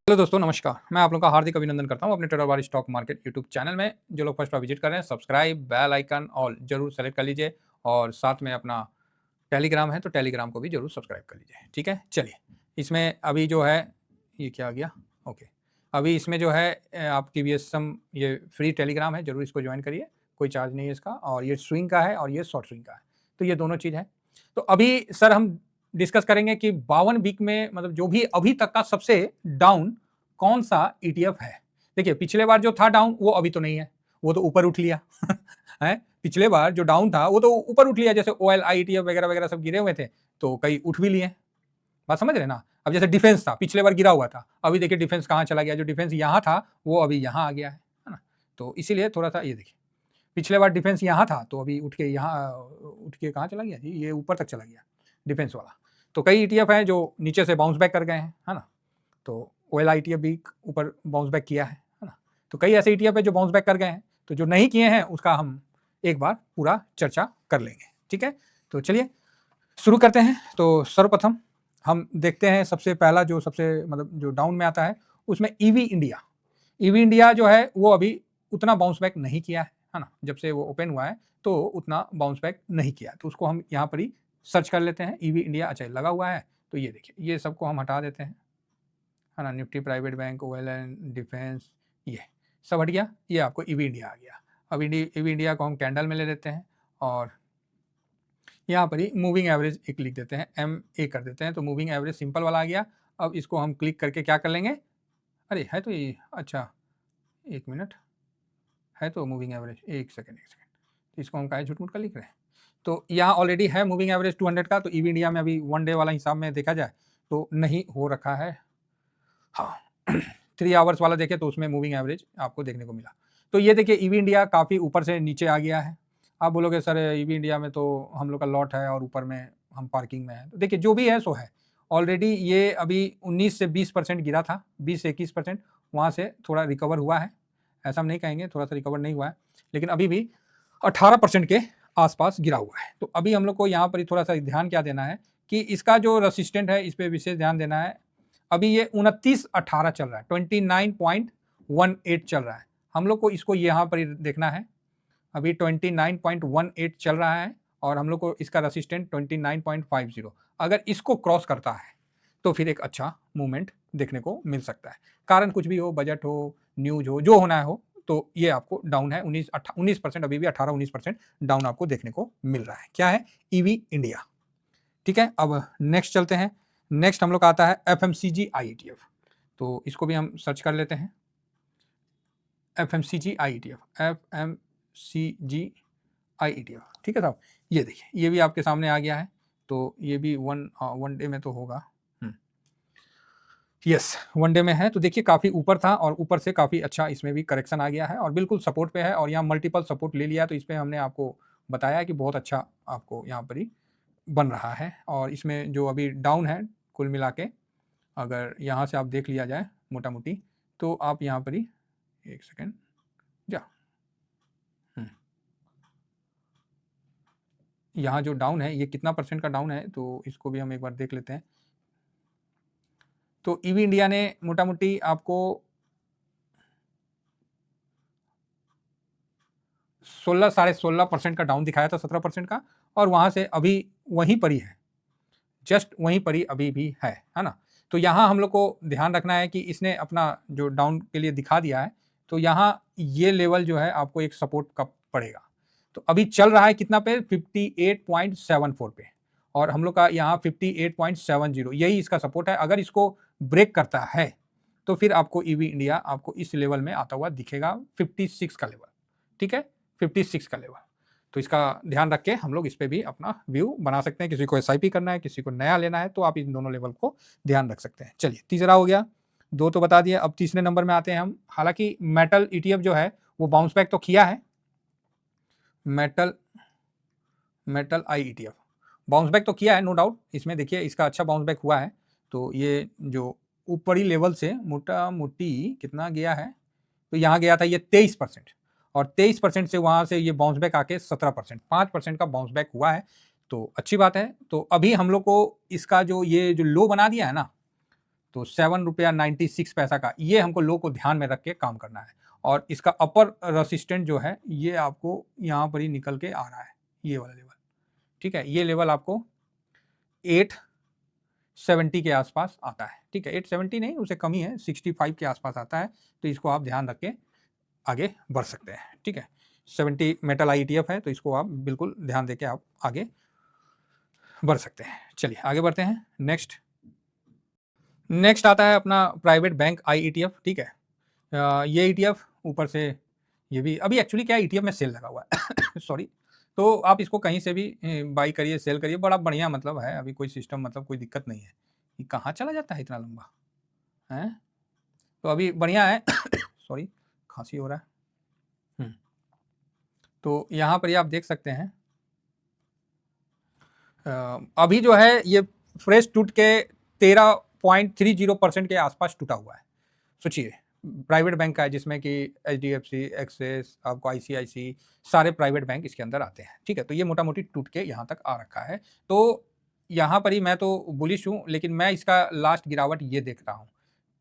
Hello दोस्तों, नमस्कार। मैं आप लोगों का हार्दिक अभिनंदन करता हूं अपने ट्रेडर वाली स्टॉक मार्केट यूट्यूब चैनल में। जो लोग फर्स्ट बार विजिट कर रहे हैं, सब्सक्राइब, बेल आइकन ऑल जरूर सेलेक्ट कर लीजिए और साथ में अपना टेलीग्राम है तो टेलीग्राम को भी जरूर सब्सक्राइब कर लीजिए। ठीक है, चलिए। इसमें अभी जो है ये क्या आ गया, ओके। अभी इसमें जो है आपकी VSM ये फ्री टेलीग्राम है, जरूर इसको ज्वाइन करिए। कोई चार्ज नहीं है इसका, और ये स्विंग का है और ये शॉर्ट स्विंग का है, तो ये दोनों चीज़ है। तो अभी सर हम डिस्कस करेंगे कि 52 वीक में मतलब जो भी अभी तक का सबसे डाउन कौन सा ETF है। देखिए, पिछले बार जो था डाउन वो अभी तो नहीं है, वो तो ऊपर उठ लिया है। पिछले बार जो डाउन था वो तो ऊपर उठ लिया, जैसे OLI ETF वगैरह वगैरह सब गिरे हुए थे, तो कई उठ भी लिए। बात समझ रहे ना। अब जैसे डिफेंस था, पिछले बार गिरा हुआ था, अभी देखिए डिफेंस कहाँ चला गया। जो डिफेंस यहाँ था वो अभी यहाँ आ गया है ना। तो इसीलिए थोड़ा सा ये देखिए, पिछले बार डिफेंस यहाँ था तो अभी उठ के यहाँ उठ के कहाँ चला गया जी, ये ऊपर तक चला गया डिफेंस वाला। तो कई ETF हैं जो नीचे से बाउंस बैक कर गए हैं, है ना। तो OLI ETF भी ऊपर बाउंस बैक किया है ना। तो कई ऐसे ETF है जो बाउंस बैक कर गए हैं, तो जो नहीं किए हैं उसका हम एक बार पूरा चर्चा कर लेंगे। ठीक है, तो चलिए शुरू करते हैं। तो सर्वप्रथम हम देखते हैं, सबसे पहला जो सबसे मतलब जो डाउन में आता है उसमें EV इंडिया जो है वो अभी उतना बाउंस बैक नहीं किया है ना। जब से वो ओपन हुआ है तो उतना बाउंस बैक नहीं किया, तो उसको हम यहाँ पर ही सर्च कर लेते हैं। EV इंडिया अच्छा लगा हुआ है, तो ये देखिए, ये सबको हम हटा देते हैं, है ना। Nifty private bank, OLN, defence, ये सब हट गया। ये आपको EV इंडिया आ गया। अब EV इंडिया को हम कैंडल में ले लेते हैं और यहाँ पर ही मूविंग एवरेज एक लिख देते हैं, MA कर देते हैं, तो मूविंग एवरेज सिंपल वाला आ गया। अब इसको हम क्लिक करके क्या कर लेंगे, अरे है तो ये, अच्छा एक मिनट, है तो मूविंग एवरेज, एक सेकेंड, तो इसको हम काहे झूठ-मूठ का लिख रहे हैं। तो यहाँ ऑलरेडी है मूविंग एवरेज 200 का, तो EV इंडिया में अभी 1 डे वाला हिसाब में देखा जाए तो नहीं हो रखा है। हाँ 3 आवर्स वाला देखें तो उसमें मूविंग एवरेज आपको देखने को मिला। तो ये देखिए, EV इंडिया काफ़ी ऊपर से नीचे आ गया है। आप बोलोगे सर EV इंडिया में तो हम लोग का लॉट है और ऊपर में हम पार्किंग में हैं। तो देखिए, जो भी है सो है। ऑलरेडी ये अभी 19 से 20% गिरा था, 20 से 21%, वहाँ से थोड़ा रिकवर हुआ है। ऐसा हम नहीं कहेंगे थोड़ा सा रिकवर नहीं हुआ है, लेकिन अभी भी 18% के आसपास गिरा हुआ है। तो अभी हम लोग को यहाँ पर ही थोड़ा सा ध्यान क्या देना है कि इसका जो रेसिस्टेंट है इस पर विशेष ध्यान देना है। अभी ये 29.18 चल रहा है, 29.18 चल रहा है। हम लोग को इसको यहाँ पर ही देखना है। अभी 29.18 चल रहा है और हम लोग को इसका रेसिस्टेंट 29.50, अगर इसको क्रॉस करता है तो फिर एक अच्छा मूवमेंट देखने को मिल सकता है। कारण कुछ भी हो, बजट हो, न्यूज हो, जो होना है हो, तो ये आपको डाउन है 19%, अभी भी 18-19% डाउन आपको देखने को मिल रहा है। क्या है, EV इंडिया। ठीक है, अब नेक्स्ट चलते हैं। नेक्स्ट हम लोग का आता है FMCG IETF, तो इसको भी हम सर्च कर लेते हैं। FMCG IETF, ठीक है साहब। ये देखिए, ये भी आपके सामने आ गया है, तो ये भी वन डे में तो होगा। यस, 1 डे में है। तो देखिए, काफ़ी ऊपर था और ऊपर से काफ़ी अच्छा इसमें भी करेक्शन आ गया है और बिल्कुल सपोर्ट पे है, और यहाँ मल्टीपल सपोर्ट ले लिया। तो इस पे हमने आपको बताया कि बहुत अच्छा आपको यहाँ पर ही बन रहा है। और इसमें जो अभी डाउन है कुल मिला के, अगर यहाँ से आप देख लिया जाए मोटा-मोटी, तो आप यहाँ पर ही एक सेकेंड जा यहाँ जो डाउन है ये कितना परसेंट का डाउन है, तो इसको भी हम एक बार देख लेते हैं। तो EV इंडिया ने मोटा-मोटी आपको 16 साढ़े 16% का डाउन दिखाया था, 17% का, और वहाँ से अभी वहीं पर ही है, जस्ट वहीं पर ही अभी भी है ना। तो यहाँ हम लोग को ध्यान रखना है कि इसने अपना जो डाउन के लिए दिखा दिया है, तो यहाँ ये लेवल जो है आपको एक सपोर्ट का पड़ेगा। तो अभी चल रहा है कितना पे, 58.74 पे, और हम लोग का यहाँ 58.70, यही इसका सपोर्ट है। अगर इसको ब्रेक करता है तो फिर आपको EV इंडिया आपको इस लेवल में आता हुआ दिखेगा, 56 का लेवल। ठीक है, 56 का लेवल। तो इसका ध्यान रख के हम लोग इस पे भी अपना व्यू बना सकते हैं। किसी को SIP करना है, किसी को नया लेना है, तो आप इन दोनों लेवल को ध्यान रख सकते हैं। चलिए, तीसरा हो गया, 2 तो बता दिए। अब तीसरे नंबर में आते हैं हम। हालांकि मेटल ETF जो है वो बाउंस बैक तो किया है, मेटल IETF बाउंस बैक तो किया है, नो डाउट। इसमें देखिए, इसका अच्छा बाउंस बैक हुआ है। तो ये जो ऊपरी लेवल से मोटा मोटी कितना गया है, तो यहाँ गया था ये 23%, और 23% से वहाँ से ये बाउंस बैक आके 17%, 5% का बाउंस बैक हुआ है, तो अच्छी बात है। तो अभी हम लोग को इसका जो ये जो लो बना दिया है ना, तो 7 रुपया 96 पैसा का ये हमको लो को ध्यान में रख के काम करना है। और इसका अपर रेसिस्टेंट जो है ये आपको यहाँ पर ही निकल के आ रहा है, ये वाला लेवल, ठीक है। ये लेवल आपको 870 के आसपास आता है, ठीक है। 870 नहीं, उससे कम ही है, 65 के आसपास आता है। तो इसको आप ध्यान रख के आगे बढ़ सकते हैं, ठीक है। 70 मेटल IETF है, तो इसको आप बिल्कुल ध्यान देके आप आगे बढ़ सकते हैं। चलिए आगे बढ़ते हैं। नेक्स्ट आता है अपना प्राइवेट बैंक IETF, ठीक है। ये ETF ऊपर से ये भी अभी एक्चुअली क्या ETF में सेल लगा हुआ है सॉरी। तो आप इसको कहीं से भी बाई करिए, सेल करिए, बड़ा बढ़िया मतलब है। अभी कोई सिस्टम मतलब कोई दिक्कत नहीं है। ये कहाँ चला जाता है इतना लंबा है, तो अभी बढ़िया है सॉरी, खांसी हो रहा है। तो यहाँ पर ये आप देख सकते हैं अभी जो है ये फ्रेश टूट के 13.30% के आसपास टूटा हुआ है। सोचिए प्राइवेट बैंक का है, जिसमें कि HDFC, एक्सिस, आपको ICICI, सारे प्राइवेट बैंक इसके अंदर आते हैं, ठीक है। तो ये मोटा मोटी टूट के यहाँ तक आ रखा है। तो यहाँ पर ही मैं तो बुलिश हूँ, लेकिन मैं इसका लास्ट गिरावट ये देख रहा हूँ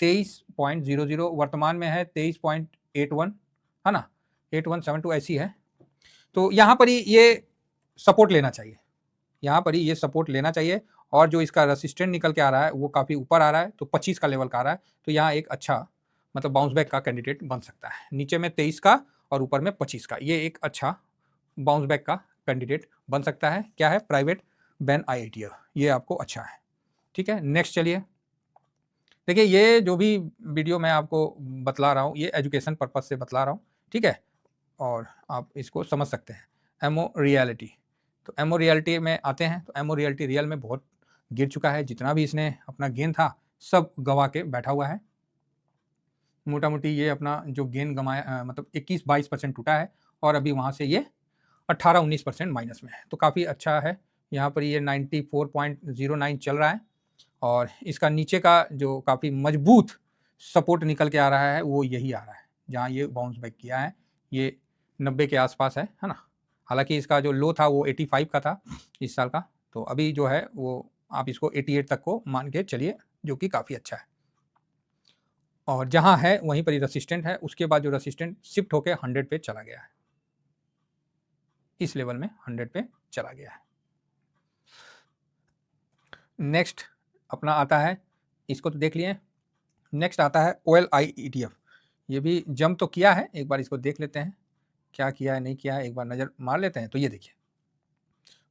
23.00, वर्तमान में है 23.81, है ना, 8172 ऐसी है। तो यहाँ पर ही ये सपोर्ट लेना चाहिए, यहाँ पर ही ये सपोर्ट लेना चाहिए। और जो इसका रेसिस्टेंट निकल के आ रहा है वो काफ़ी ऊपर आ रहा है, तो 25 का लेवल का आ रहा है। तो यहाँ एक अच्छा मतलब बाउंस बैक का कैंडिडेट बन सकता है। नीचे में 23 का और ऊपर में 25 का, ये एक अच्छा बाउंस बैक का कैंडिडेट बन सकता है। क्या है? प्राइवेट बैंक IETF, ये आपको अच्छा है, ठीक है। नेक्स्ट चलिए, देखिए ये जो भी वीडियो मैं आपको बतला रहा हूँ ये एजुकेशन पर्पज से बतला रहा हूँ, ठीक है। और आप इसको समझ सकते हैं। एमओ रियलिटी, तो एमओ रियलिटी में आते हैं। तो एमओ रियलिटी रियल में बहुत गिर चुका है, जितना भी इसने अपना गेन था सब गंवा के बैठा हुआ है। मोटा मोटी ये अपना जो गेन गंवाया मतलब 21-22% टूटा है, और अभी वहाँ से ये 18-19% माइनस में है। तो काफ़ी अच्छा है। यहाँ पर ये 94.09 चल रहा है, और इसका नीचे का जो काफ़ी मजबूत सपोर्ट निकल के आ रहा है वो यही आ रहा है, जहाँ ये बाउंस बैक किया है, ये 90 के आसपास है ना। हालांकि इसका जो लो था वो 85 का था इस साल का, तो अभी जो है वो आप इसको 88 तक को मान के चलिए, जो कि काफ़ी अच्छा है। और जहाँ है वहीं पर ही रेसिस्टेंट है, उसके बाद जो रेसिस्टेंट शिफ्ट होकर 100 पे चला गया है, इस लेवल में 100 पे चला गया है। नेक्स्ट अपना आता है, इसको तो देख लिए। नेक्स्ट आता है OLI ETF, ये भी जंप तो किया है, एक बार इसको देख लेते हैं क्या किया है नहीं किया है, एक बार नज़र मार लेते हैं। तो ये देखिए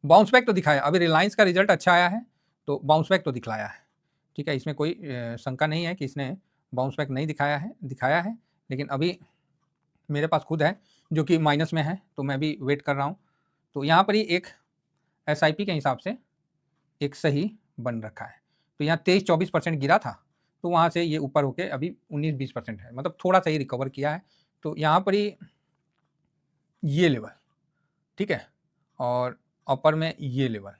बाउंस बैक तो दिखाया, अभी रिलायंस का रिजल्ट अच्छा आया है तो बाउंस बैक तो दिखलाया है, ठीक है। इसमें कोई शंका नहीं है कि इसने बाउंस बैक नहीं दिखाया है। लेकिन अभी मेरे पास खुद है जो कि माइनस में है, तो मैं भी वेट कर रहा हूँ। तो यहाँ पर ही एक SIP के हिसाब से एक सही बन रखा है। तो यहाँ 23-24% गिरा था, तो वहाँ से ये ऊपर होके अभी 19-20% है, मतलब थोड़ा सा ही रिकवर किया है। तो यहाँ पर ही ये लेवल, ठीक है, और अपर में ये लेवल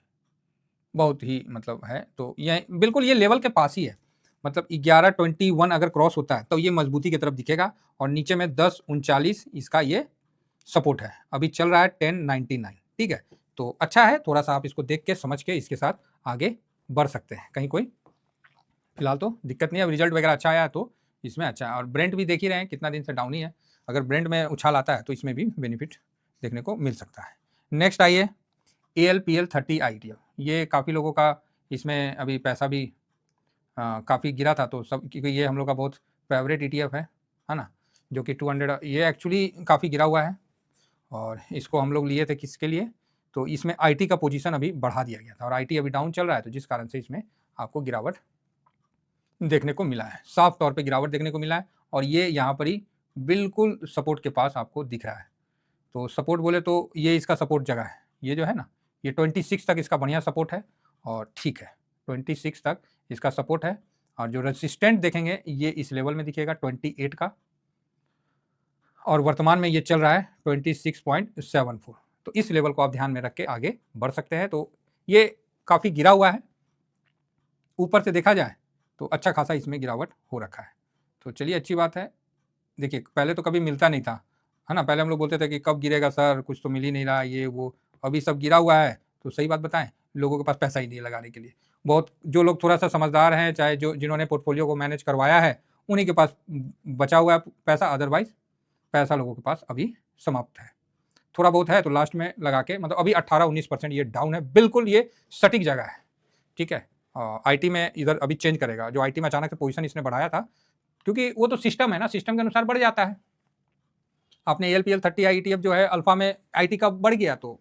बहुत ही मतलब है। तो ये बिल्कुल ये लेवल के पास ही है, मतलब 11.21 अगर क्रॉस होता है तो ये मजबूती की तरफ दिखेगा, और नीचे में 10.39 इसका ये सपोर्ट है। अभी चल रहा है 10.99, ठीक है। तो अच्छा है, थोड़ा सा आप इसको देख के समझ के इसके साथ आगे बढ़ सकते हैं, कहीं कोई फिलहाल तो दिक्कत नहीं है। अब रिजल्ट वगैरह अच्छा आया तो इसमें अच्छा है। और ब्रेंड भी देख ही रहे हैं कितना दिन से डाउन ही है, अगर ब्रेंड में उछाल आता है तो इसमें भी बेनिफिट देखने को मिल सकता है। नेक्स्ट आइए ALPL30 IETF, ये काफ़ी लोगों का इसमें अभी पैसा भी काफ़ी गिरा था, तो सब क्योंकि ये हम लोग का बहुत फेवरेट ETF है ना, जो कि 200 ये एक्चुअली काफ़ी गिरा हुआ है, और इसको हम लोग लिए थे किसके लिए, तो इसमें IT का पोजीशन अभी बढ़ा दिया गया था, और IT अभी डाउन चल रहा है, तो जिस कारण से इसमें आपको गिरावट देखने को मिला है, साफ तौर पे गिरावट देखने को मिला है। और ये यहाँ पर ही बिल्कुल सपोर्ट के पास आपको दिख रहा है। तो सपोर्ट बोले तो ये इसका सपोर्ट जगह है, ये जो है ना, ये 26 तक इसका बढ़िया सपोर्ट है, और ठीक है 26 तक इसका सपोर्ट है। और जो रेसिस्टेंट देखेंगे ये इस लेवल में दिखेगा 28 का, और वर्तमान में ये चल रहा है 26.74। तो इस लेवल को आप ध्यान में रख के आगे बढ़ सकते हैं। तो ये काफ़ी गिरा हुआ है, ऊपर से देखा जाए तो अच्छा खासा इसमें गिरावट हो रखा है। तो चलिए अच्छी बात है। देखिए पहले तो कभी मिलता नहीं था, है ना, पहले हम लोग बोलते थे कि कब गिरेगा सर, कुछ तो मिल ही नहीं रहा ये वो। अभी सब गिरा हुआ है, तो सही बात बताएं, लोगों के पास पैसा ही नहीं है लगाने के लिए, बहुत जो लोग थोड़ा-सा समझदार हैं, चाहे जो जिन्होंने पोर्टफोलियो को मैनेज करवाया है, उन्हीं के पास बचा हुआ है पैसा, अदरवाइज़ पैसा लोगों के पास अभी समाप्त है। थोड़ा बहुत है तो लास्ट में लगा के, मतलब अभी 18-19% ये डाउन है, बिल्कुल ये सटीक जगह है, ठीक है। आईटी में इधर अभी चेंज करेगा, जो आईटी में अचानक से पोजीशन इसने बढ़ाया था, क्योंकि वो तो सिस्टम है ना, सिस्टम के अनुसार बढ़ जाता है। आपने एलपीएल 30 ईटीएफ जो है अल्फा में आईटी का बढ़ गया, तो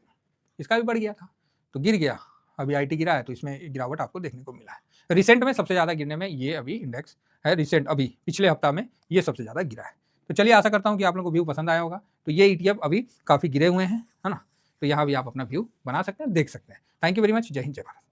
इसका भी बढ़ गया था, तो गिर गया। अभी आईटी गिरा है तो इसमें गिरावट आपको देखने को मिला है। रिसेंट में सबसे ज़्यादा गिरने में ये अभी इंडेक्स है, रिसेंट अभी पिछले हफ्ता में ये सबसे ज़्यादा गिरा है। तो चलिए, आशा करता हूँ कि आप लोगों को व्यू पसंद आया होगा। तो ये ईटीएफ अभी काफ़ी गिरे हुए हैं, है ना, तो यहाँ भी आप अपना व्यू बना सकते हैं, देख सकते हैं। Thank you very much. जय हिंद, जय भारत।